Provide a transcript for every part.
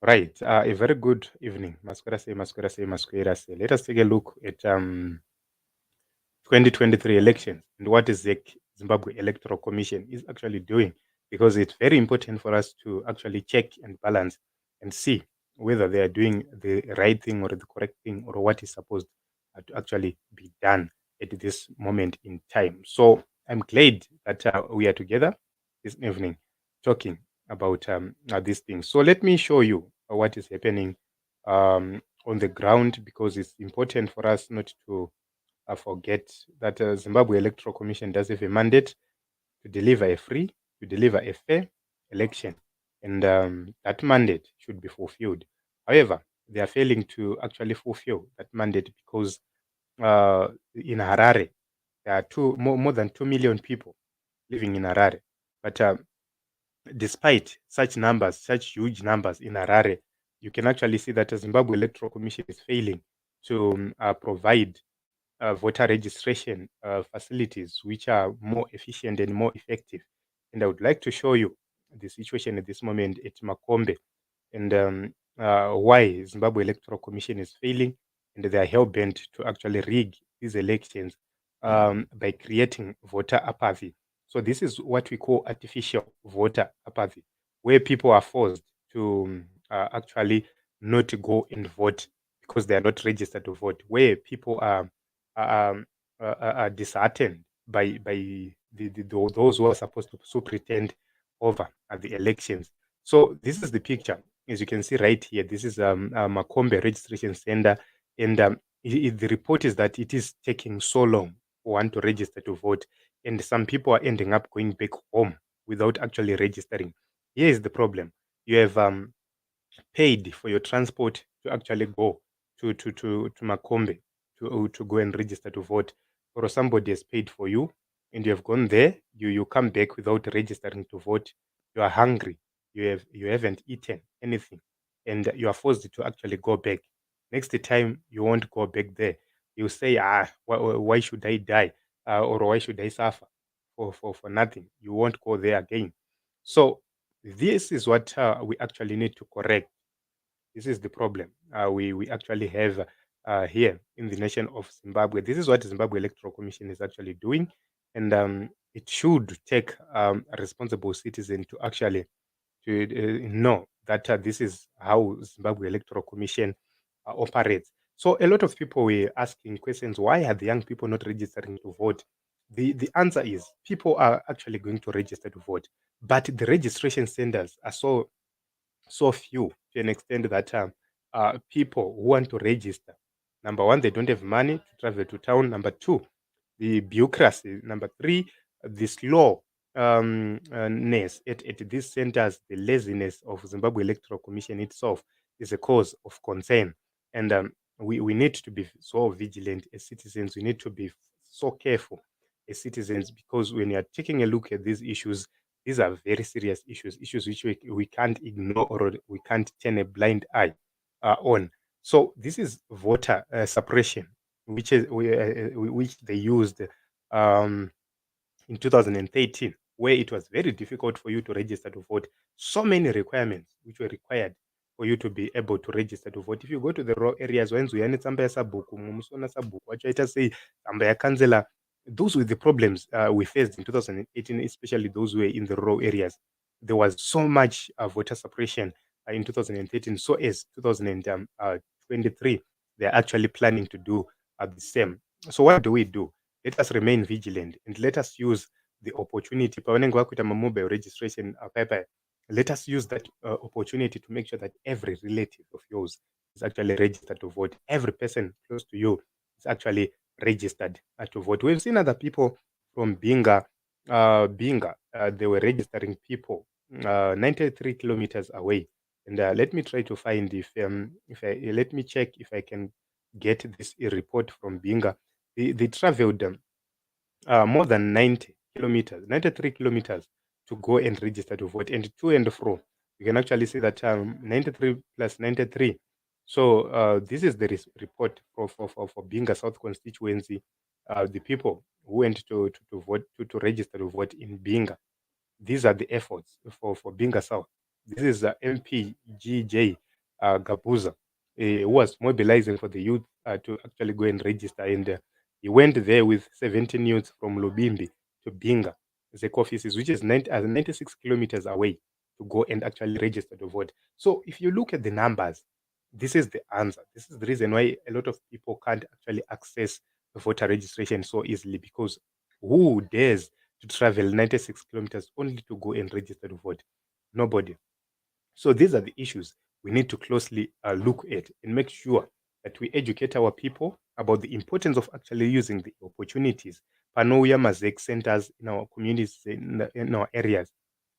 Right. A very good evening. Masquerade, masquerade, masquerade. Let us take a look at 2023 elections and what is the Zimbabwe Electoral Commission is actually doing, because it's very important for us to actually check and balance and see whether they are doing the right thing or the correct thing or what is supposed to actually be done at this moment in time. So I'm glad that we are together this evening talking about these things. So let me show you what is happening on the ground, because it's important for us not to forget that Zimbabwe Electoral Commission does have a mandate to deliver a free, to deliver a fair election, and that mandate should be fulfilled. However, they are failing to actually fulfill that mandate because in Harare there are more than 2 million people living in Harare, but despite such numbers, such huge numbers in Harare, you can actually see that the Zimbabwe Electoral Commission is failing to provide voter registration facilities which are more efficient and more effective. And I would like to show you the situation at this moment at Makombe, and why Zimbabwe Electoral Commission is failing, and they are hell-bent to actually rig these elections by creating voter apathy. So this is what we call artificial voter apathy, where people are forced to actually not go and vote because they are not registered to vote, where people are, are disheartened by those who are supposed to pretend over at the elections. So this is the picture, as you can see right here. This is Makombe Registration Center, and the report is that it is taking so long for one to register to vote, and some people are ending up going back home without actually registering. Here is the problem: you have paid for your transport to actually go to Makombe to go and register to vote, or somebody has paid for you and you have gone there, you come back without registering to vote. You are hungry, you haven't eaten anything, and you are forced to actually go back. Next time you won't go back there. You say, why should I die, or why should I suffer for nothing? You won't go there again. So this is what we actually need to correct. This is the problem we actually have here in the nation of Zimbabwe. This is what the Zimbabwe Electoral Commission is actually doing, and it should take a responsible citizen to actually to know that this is how Zimbabwe Electoral Commission operates. So a lot of people were asking questions: why are the young people not registering to vote? The answer is people are actually going to register to vote, but the registration centers are so few to an extent that people who want to register, number one, they don't have money to travel to town. Number two, the bureaucracy. Number three, the slow ness at these centers, the laziness of Zimbabwe Electoral Commission itself is a cause of concern. And we need to be so vigilant as citizens. We need to be so careful as citizens, because when you are taking a look at these issues, these are very serious issues which we can't ignore or we can't turn a blind eye on. So this is voter suppression, which they used um, in 2013, where it was very difficult for you to register to vote. So many requirements which were required for you to be able to register to vote. If you go to the rural areas, when we tsamba yasabuku mumusona sabuku wachaita sei tsamba yakanzela, those were the problems we faced in 2018, especially those who were in the rural areas. There was so much voter suppression in 2013. So as 2023, they're actually planning to do the same. So what do we do? Let us remain vigilant and let us use the opportunity. Pavanenge vakuita mobile registration paper, let us use that opportunity to make sure that every relative of yours is actually registered to vote. Every person close to you is actually registered to vote. We've seen other people from Binga, they were registering people 93 kilometers away. And let me try to find if let me check if I can get this report from Binga. They traveled more than 90 kilometers, 93 kilometers to go and register to vote, and to and fro. You can actually see that 93 plus 93. So this is the report for Binga South constituency. The people who went to vote, to register to vote in Binga. These are the efforts for Binga South. This is MP GJ Gabuza, who was mobilizing for the youth to actually go and register. And he went there with 17 youths from Lubimbi to Binga, ZEC offices, which is 96 kilometers away, to go and actually register to vote. So if you look at the numbers, this is the answer. This is the reason why a lot of people can't actually access voter registration so easily, because who dares to travel 96 kilometers only to go and register to vote? Nobody. So these are the issues we need to closely look at and make sure that we educate our people about the importance of actually using the opportunities. Panoya ZEC centers in our communities, in our areas.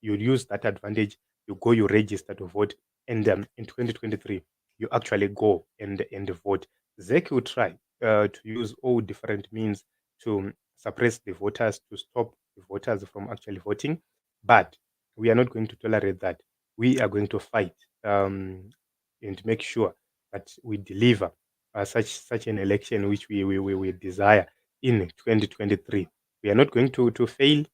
You use that advantage, you go, you register to vote, and in 2023, you actually go and vote. ZEC will try to use all different means to suppress the voters, to stop the voters from actually voting, but we are not going to tolerate that. We are going to fight and make sure that we deliver such an election which we desire in 2023. We are not going to fail.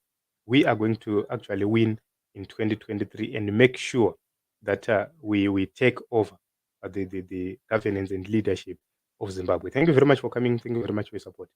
We are going to actually win in 2023 and make sure that we take over the governance and leadership of Zimbabwe. Thank you very much for coming. Thank you very much for your support.